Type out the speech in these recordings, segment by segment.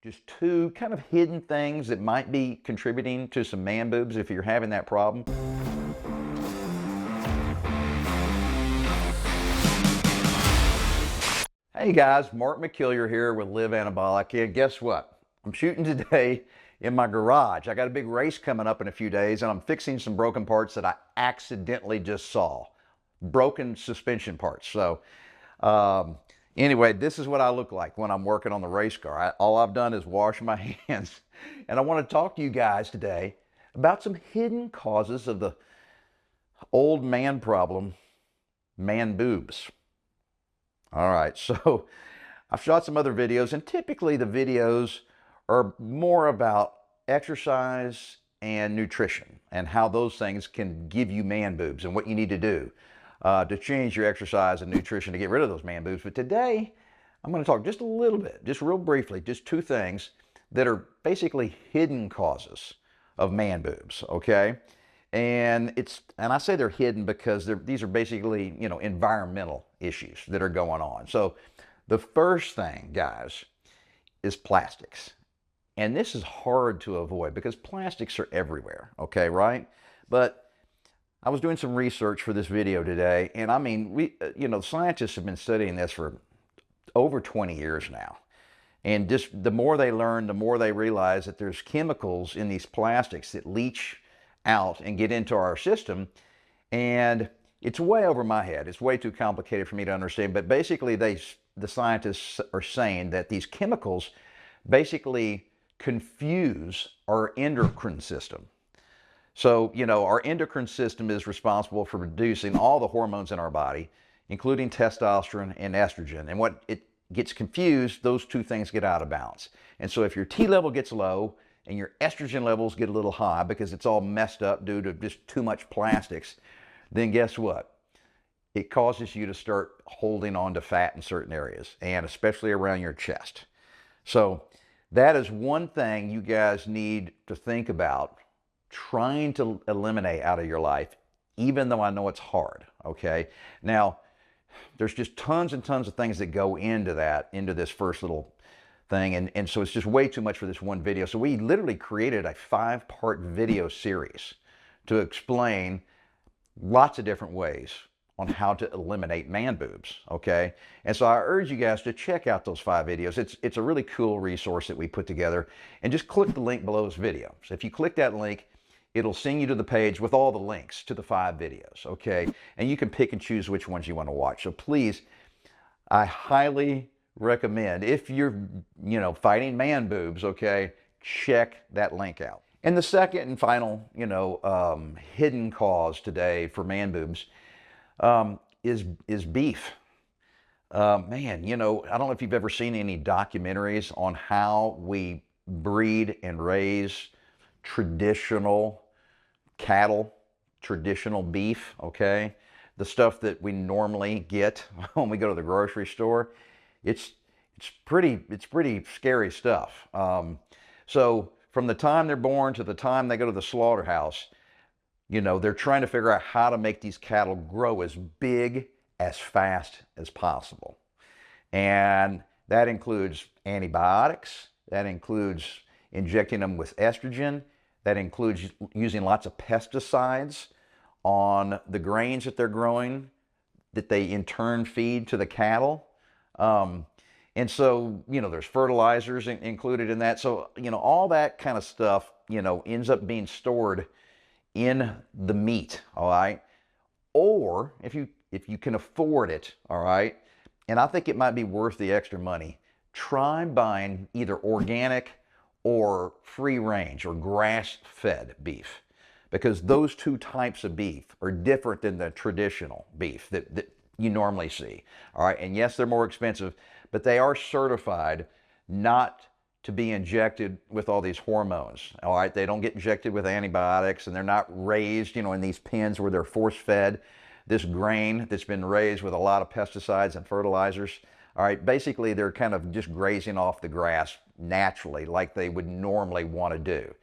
Just two kind of hidden things that might be contributing to some man boobs if you're having that problem. Hey guys, Mark McKillier here with Live Anabolic. And guess what? I'm shooting today in my garage. I got a big race coming up in a few days, and I'm fixing some broken parts that I accidentally just saw. Broken suspension parts. Anyway, this is what I look like when I'm working on the race car. All I've done is wash my hands. And I want to talk to you guys today about some hidden causes of the old man problem, man boobs. All right, so I've shot some other videos, and typically the videos are more about exercise and nutrition and how those things can give you man boobs and what you need to do to change your exercise and nutrition to get rid of those man boobs. But today, I'm going to talk just a little bit, just real briefly, just two things that are basically hidden causes of man boobs, okay? And I say they're hidden because these are basically, environmental issues that are going on. So the first thing, guys, is plastics. And this is hard to avoid because plastics are everywhere, okay, right? But I was doing some research for this video today, and I mean, scientists have been studying this for over 20 years now. And just the more they learn, the more they realize that there's chemicals in these plastics that leach out and get into our system. And it's way over my head. It's way too complicated for me to understand. But basically, the scientists are saying that these chemicals basically confuse our endocrine system. So, our endocrine system is responsible for producing all the hormones in our body, including testosterone and estrogen. And what it gets confused, those two things get out of balance. And so if your T level gets low and your estrogen levels get a little high because it's all messed up due to just too much plastics, then guess what? It causes you to start holding on to fat in certain areas, and especially around your chest. So that is one thing you guys need to think about trying to eliminate out of your life, even though I know it's hard, okay? Now, there's just tons and tons of things that go into this first little thing, and so it's just way too much for this one video. So we literally created a 5-part video series to explain lots of different ways on how to eliminate man boobs, okay? And so I urge you guys to check out those 5 videos. It's a really cool resource that we put together, and just click the link below this video. So if you click that link, it'll send you to the page with all the links to the 5 videos, okay? And you can pick and choose which ones you want to watch. So please, I highly recommend, if you're, fighting man boobs, okay, check that link out. And the second and final, hidden cause today for man boobs is beef. Man, I don't know if you've ever seen any documentaries on how we breed and raise traditional cattle, traditional beef, okay? The stuff that we normally get when we go to the grocery store. It's pretty scary stuff. So from the time they're born to the time they go to the slaughterhouse, they're trying to figure out how to make these cattle grow as big, as fast as possible. And that includes antibiotics, that includes injecting them with estrogen, that includes using lots of pesticides on the grains that they're growing, that they in turn feed to the cattle. And so, there's fertilizers included in that. So, all that kind of stuff, ends up being stored in the meat, all right? Or if you can afford it, all right, and I think it might be worth the extra money, try buying either organic or free range or grass-fed beef, because those two types of beef are different than the traditional beef that you normally see, all right? And yes, they're more expensive, but they are certified not to be injected with all these hormones, all right? They don't get injected with antibiotics, and they're not raised, in these pens where they're force-fed this grain that's been raised with a lot of pesticides and fertilizers. All right, basically they're kind of just grazing off the grass naturally like they would normally want to do.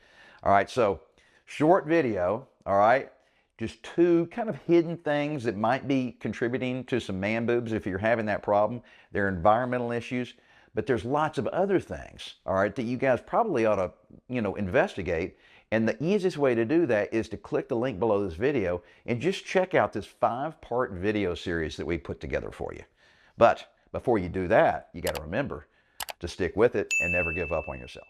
All right, so short video, all right? Just two kind of hidden things that might be contributing to some man boobs if you're having that problem. They're environmental issues, But there's lots of other things, all right, that you guys probably ought to, investigate. And the easiest way to do that is to click the link below this video and just check out this 5-part video series that we put together for you. But before you do that, you got to remember to stick with it and never give up on yourself.